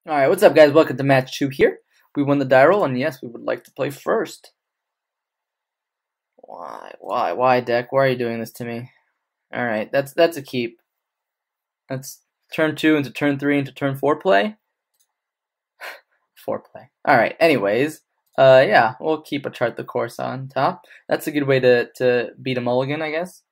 Alright, what's up guys? Welcome to match 2 here. We won the die roll, and yes, we would like to play first. Why, deck? Why are you doing this to me? Alright, that's a keep. That's turn 2 into turn 3 into turn 4 play. 4 play. Alright, anyways, yeah, we'll keep a chart the course on top. That's a good way to beat a mulligan, I guess.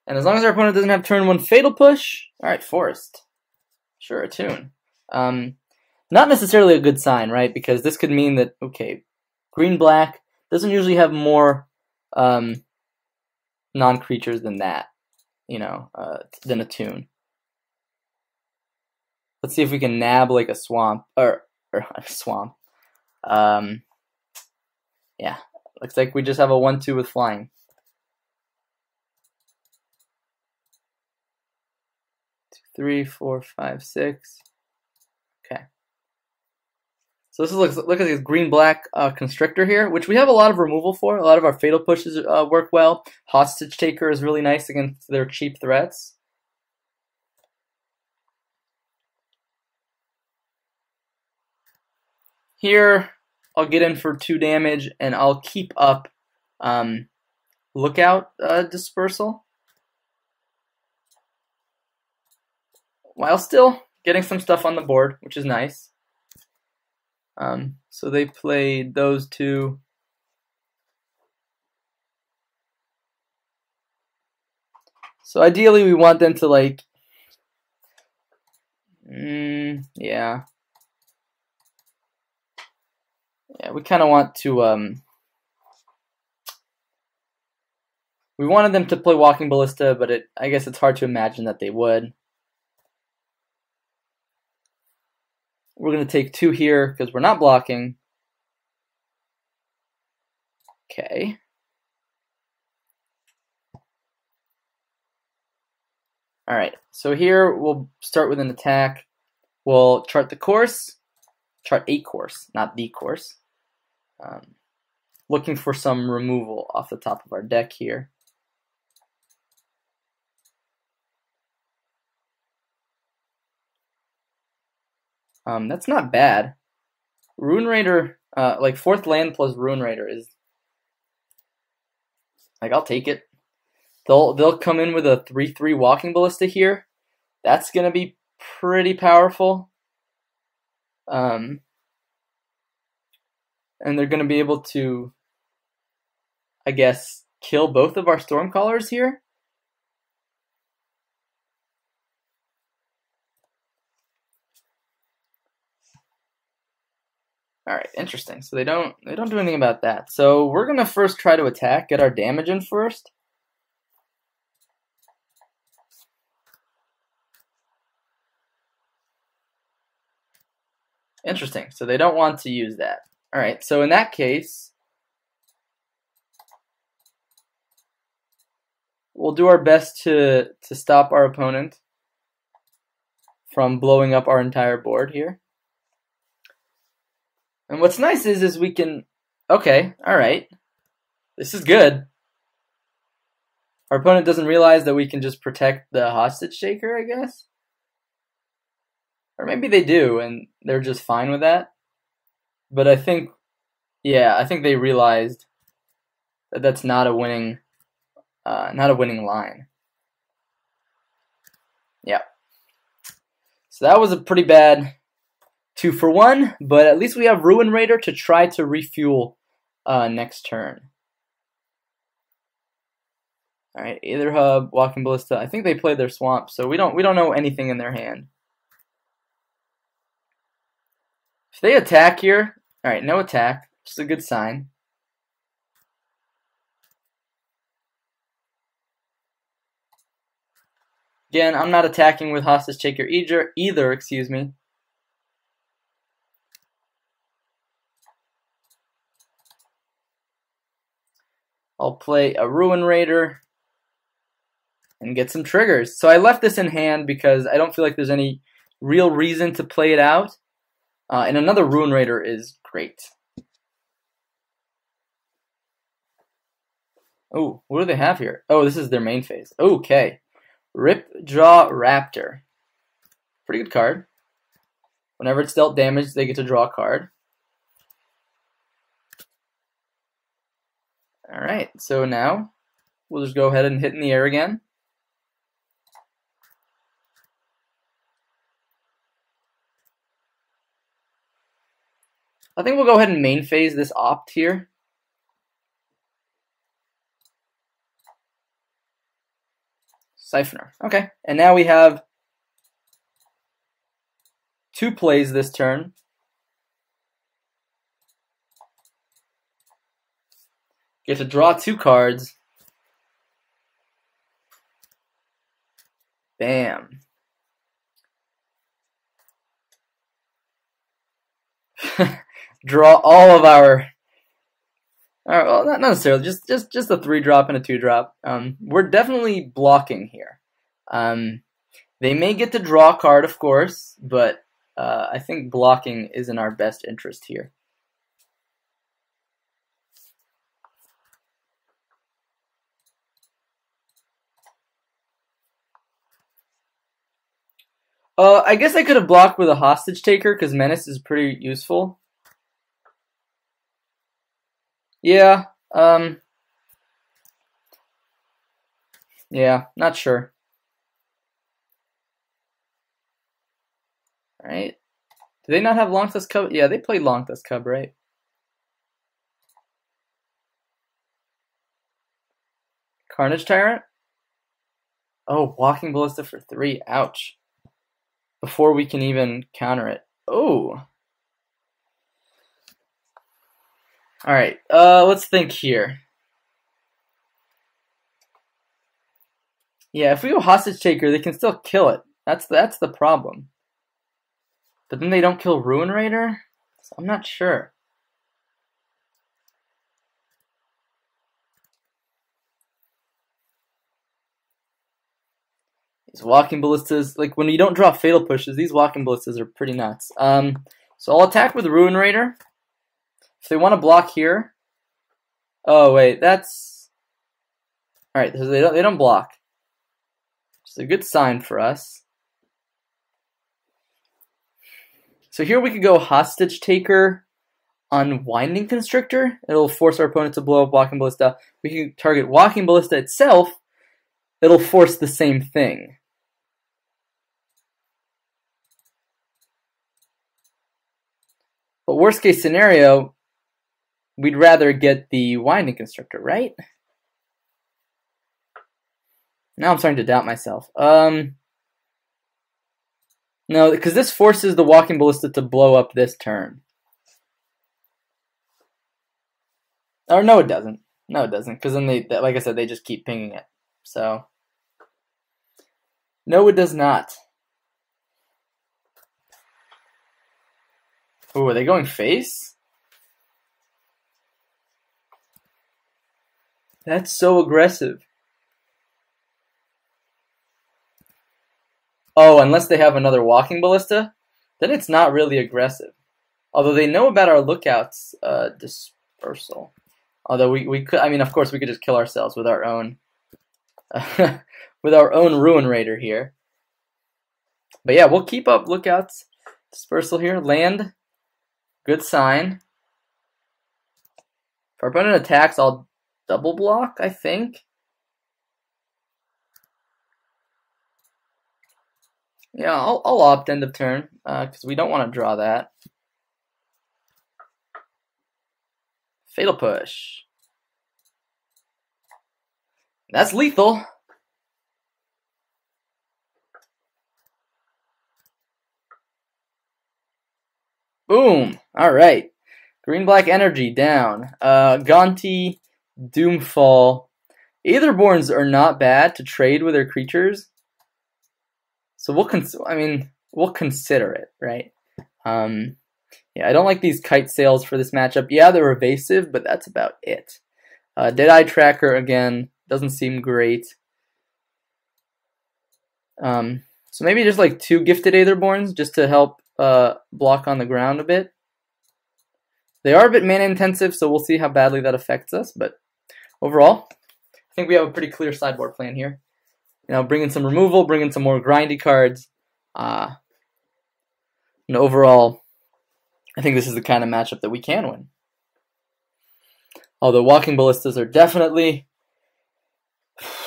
And as long as our opponent doesn't have turn 1 fatal push, alright, forest. Sure, attune. Not necessarily a good sign, right? Because this could mean that, okay, green-black doesn't usually have more non-creatures than that, you know, than attune. Let's see if we can nab like a swamp, or a swamp. Yeah, looks like we just have a 1/2 with flying. Three, 4, 5, 6. Okay. So this is look at this green-black Constrictor here, which we have a lot of removal for. A lot of our fatal pushes work well. Hostage Taker is really nice against their cheap threats. Here, I'll get in for 2 damage, and I'll keep up Lookout Dispersal, while still getting some stuff on the board, which is nice. So they played those 2. So ideally we want them to like, yeah, we kind of want to, we wanted them to play Walking Ballista, but I guess it's hard to imagine that they would. We're going to take 2 here because we're not blocking. Okay. Alright, so here we'll start with an attack. We'll chart the course. Chart a course, not the course. Looking for some removal off the top of our deck here. That's not bad. Rune Raider, like 4th land plus Rune Raider is, like, I'll take it. They'll come in with a 3/3 Walking Ballista here. That's gonna be pretty powerful. And they're gonna be able to, I guess, kill both of our Stormcallers here. Alright, interesting. So they don't do anything about that. So we're gonna first try to attack, get our damage in first. Interesting. So they don't want to use that. Alright, so in that case, we'll do our best to stop our opponent from blowing up our entire board here. And what's nice is we can, okay, alright, this is good. Our opponent doesn't realize that we can just protect the Hostage Taker, I guess? Or maybe they do, and they're just fine with that. But I think, yeah, I think they realized that that's not a winning line. Yeah. So that was a pretty bad 2 for 1, but at least we have Ruin Raider to try to refuel next turn. Alright, Aether Hub, Walking Ballista. I think they played their Swamp, so we don't know anything in their hand. If they attack here, alright, no attack, which is a good sign. Again, I'm not attacking with Hostage Taker either, excuse me. I'll play a Ruin Raider and get some triggers. So I left this in hand because I don't feel like there's any real reason to play it out. And another Ruin Raider is great. Oh, what do they have here? Oh, this is their main phase. Okay. Ripjaw Raptor. Pretty good card. Whenever it's dealt damage, they get to draw a card. Alright, so now we'll just go ahead and hit in the air again. I think we'll go ahead and main phase this Opt here. Siphoner. Okay, and now we have 2 plays this turn. Get to draw 2 cards. Bam. Draw all of our well, not necessarily, just a 3-drop and a 2-drop. We're definitely blocking here. They may get to draw a card, of course, but I think blocking is in our best interest here. I guess I could have blocked with a Hostage Taker because Menace is pretty useful. Yeah, yeah, not sure. Alright. Do they not have Longtusk Cub? Yeah, they played Longtusk Cub, right? Carnage Tyrant? Oh, Walking Ballista for 3. Ouch. Before we can even counter it. Oh. Alright, let's think here. Yeah, if we go Hostage Taker, they can still kill it. That's the problem. But then they don't kill Ruin Raider? So I'm not sure. These Walking Ballistas, like when you don't draw Fatal Pushes, these Walking Ballistas are pretty nuts. So I'll attack with Ruin Raider. If they want to block here, oh wait, that's all right. So they don't block. It's a good sign for us. So here we could go Hostage Taker on Winding Constrictor. It'll force our opponent to blow up Walking Ballista. We can target Walking Ballista itself. It'll force the same thing. But worst case scenario, we'd rather get the Winding Constrictor, right? Now I'm starting to doubt myself. No, because this forces the Walking Ballista to blow up this turn. Or no, it doesn't. No, it doesn't. Because then they, like I said, they just keep pinging it. So, no, it does not. Oh, are they going face? That's so aggressive. Oh, unless they have another Walking Ballista, then it's not really aggressive. Although they know about our Lookout's dispersal. Although we could, I mean, of course, we could just kill ourselves with our own, with our own Ruin Raider here. But yeah, we'll keep up Lookout's dispersal here. Land, good sign. If our opponent attacks, I'll double block, I think. Yeah, I'll opt end of turn, because we don't want to draw that. Fatal Push. That's lethal. Boom. Alright. Green-black energy down. Gonti, Doomfall. Aetherborns are not bad to trade with their creatures. So we'll consider it, right? Yeah, I don't like these Kite Sails for this matchup. Yeah, they're evasive, but that's about it. Deadeye Tracker, again, doesn't seem great. So maybe just like 2 Gifted Aetherborns just to help block on the ground a bit. They are a bit mana intensive, so we'll see how badly that affects us. But overall, I think we have a pretty clear sideboard plan here. bring in some removal, bring in some more grindy cards. And overall, I think this is the kind of matchup that we can win. Although Walking Ballistas are definitely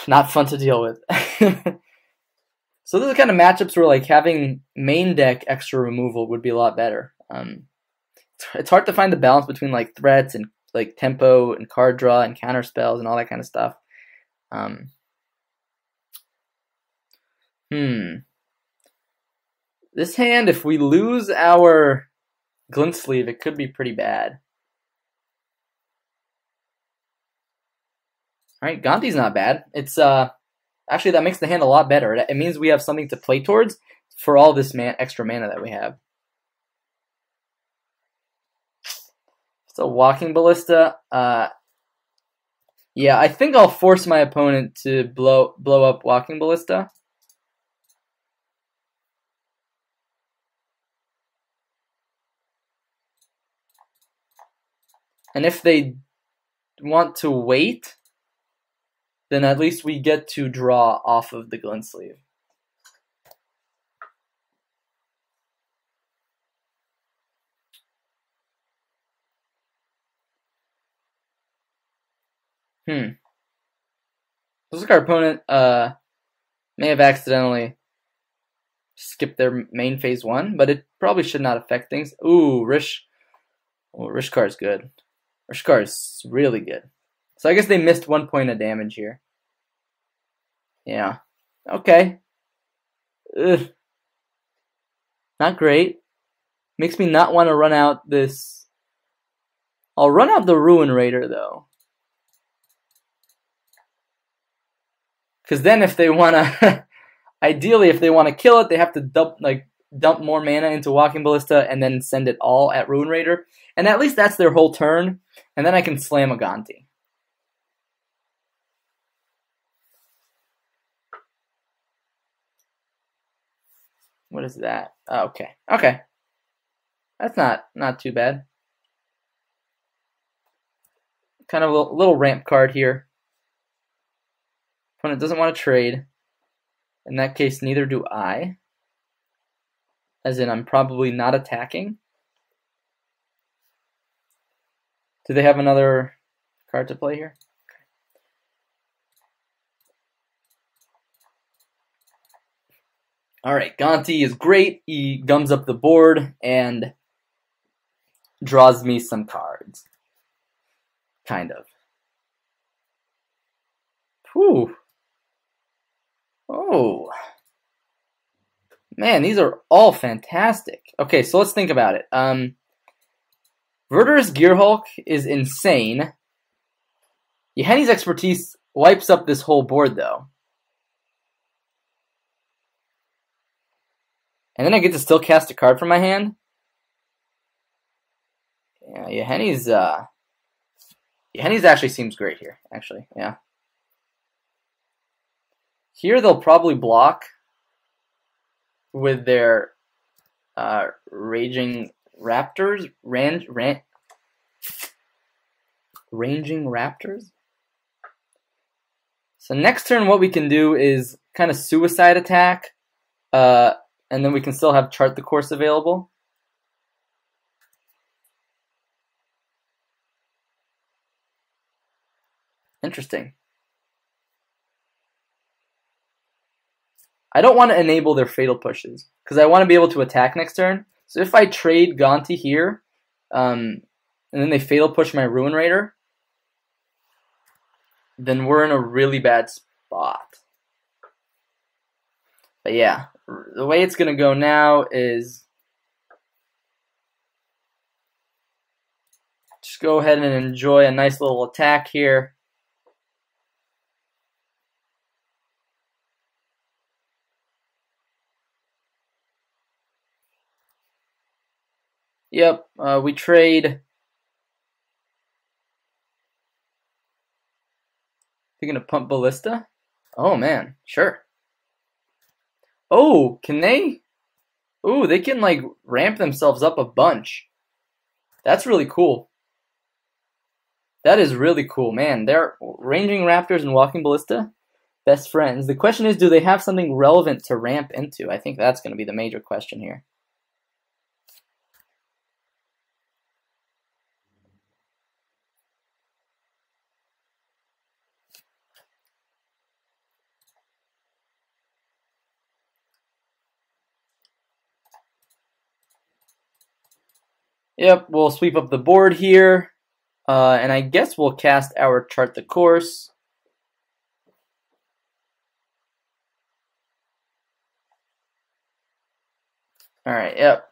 not fun to deal with. So those are the kind of matchups where like having main deck extra removal would be a lot better. It's hard to find the balance between like threats and like tempo and card draw and counter spells and all that kind of stuff. This hand, if we lose our Glint Sleeve, it could be pretty bad. Alright, Gonti's not bad. It's actually, that makes the hand a lot better. It means we have something to play towards for all this extra mana that we have. So Walking Ballista, yeah, I think I'll force my opponent to blow up Walking Ballista. And if they want to wait, then at least we get to draw off of the Glint Sleeve. Looks like our opponent may have accidentally skipped their main phase 1, but it probably should not affect things. Ooh, Rish. Oh, Rishkar's good. Rishkar is really good. So I guess they missed 1 point of damage here. Yeah. Okay. Ugh. Not great. Makes me not want to run out this. I'll run out the Ruin Raider though. Because then if they want to, ideally if they want to kill it, they have to dump more mana into Walking Ballista and then send it all at Ruin Raider. And at least that's their whole turn. And then I can slam a Gonti. What is that? Oh, okay. Okay. That's not too bad. Kind of a little ramp card here. Opponent doesn't want to trade. In that case, neither do I. As in, I'm probably not attacking. Do they have another card to play here? Okay. Alright, Gonti is great. He gums up the board and draws me some cards. Kind of. Whew. Oh. Man, these are all fantastic. Okay, so let's think about it. Verdurous Gearhulk is insane. Yahenni's Expertise wipes up this whole board, though. And then I get to still cast a card from my hand. Yeah, Yahenni's actually seems great here, actually, yeah. Here they'll probably block with their Raging Raptors, Ranging Raptors. So next turn what we can do is kind of suicide attack, and then we can still have Chart the Course available. Interesting. I don't want to enable their Fatal Pushes, because I want to be able to attack next turn. So if I trade Gonti here, and then they Fatal Push my Ruin Raider, then we're in a really bad spot. But yeah, the way it's going to go now is just go ahead and enjoy a nice little attack here. Yep, we trade. You're gonna pump Ballista? Oh man, sure. Oh, can they? Ooh, they can like ramp themselves up a bunch. That's really cool. That is really cool, man. They're Ranging Raptors and Walking Ballista. Best friends. The question is, do they have something relevant to ramp into? I think that's going to be the major question here. Yep, we'll sweep up the board here. And I guess we'll cast our Chart the Course. All right, yep.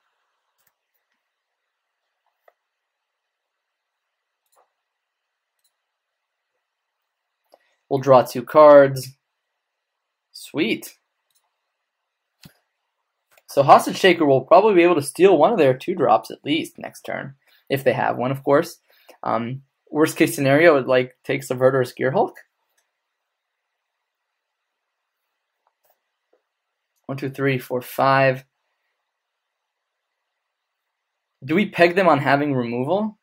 We'll draw 2 cards. Sweet. So Hostage Taker will probably be able to steal one of their 2-drops at least next turn, if they have one, of course. Worst case scenario, it like take Subvert or Gear Hulk. 1, 2, 3, 4, 5. Do we peg them on having removal?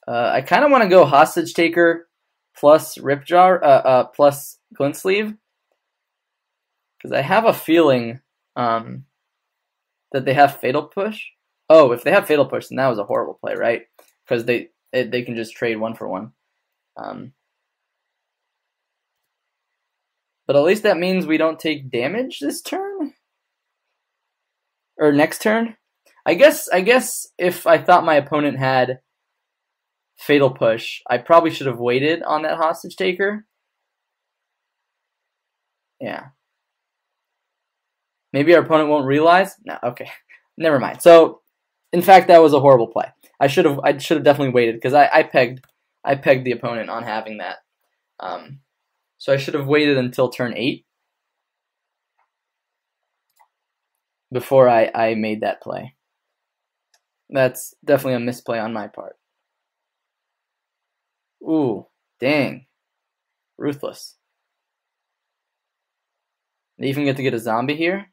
I kind of want to go Hostage Taker plus Ripjaw, plus Glint Sleeve, because I have a feeling that they have Fatal Push. Oh, if they have Fatal Push, then that was a horrible play, right? Because they can just trade 1 for 1. But at least that means we don't take damage this turn? Or next turn? I guess if I thought my opponent had Fatal Push, I probably should have waited on that Hostage Taker. Yeah. Maybe our opponent won't realize? No, okay. Never mind. So, in fact, that was a horrible play. I should have definitely waited, because I pegged the opponent on having that. So I should have waited until turn 8 before I made that play. That's definitely a misplay on my part. Ooh, dang. Ruthless. They even get to get a zombie here,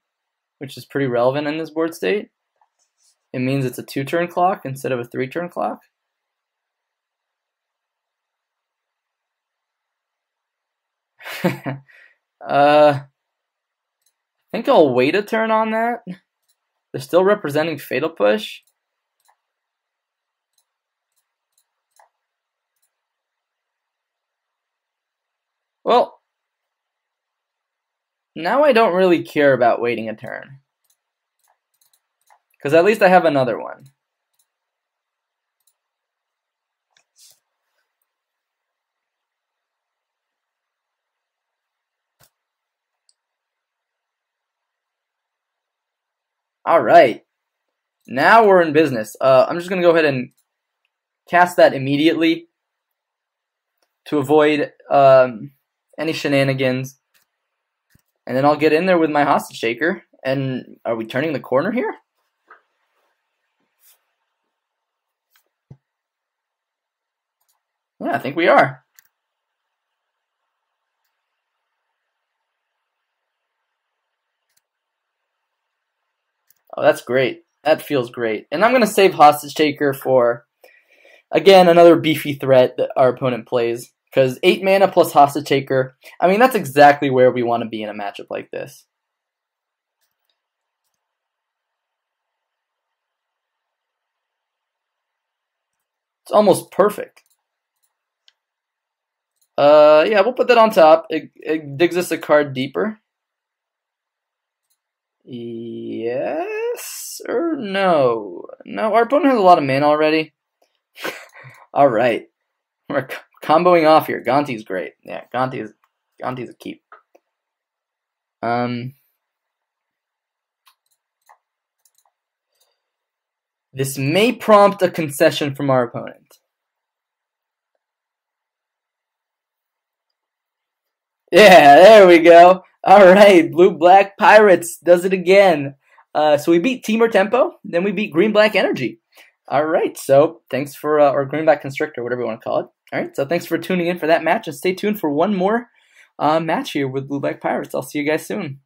which is pretty relevant in this board state. It means it's a 2-turn clock instead of a 3-turn clock. I think I'll wait a turn on that. They're still representing Fatal Push. Well, now I don't really care about waiting a turn, because at least I have another one. All right, now we're in business. I'm just going to go ahead and cast that immediately to avoid any shenanigans. And then I'll get in there with my Hostage Taker. And are we turning the corner here? Yeah, I think we are. Oh, that's great. That feels great. And I'm going to save Hostage Taker for, again, another beefy threat that our opponent plays. Because 8 mana plus Hostage Taker, I mean, that's exactly where we want to be in a matchup like this. It's almost perfect. Yeah, we'll put that on top. It digs us a card deeper. Yes or no? No, our opponent has a lot of mana already. All right. We're comboing off here. Gonti's great. Yeah, Gonti's a keep. This may prompt a concession from our opponent. Yeah, there we go. All right, Blue-Black Pirates does it again. So we beat Temur Tempo, then we beat Green-Black Energy. All right, so thanks for, or Green-Black Constrictor, whatever you want to call it. All right, so thanks for tuning in for that match, and stay tuned for one more match here with Blue-Black Pirates. I'll see you guys soon.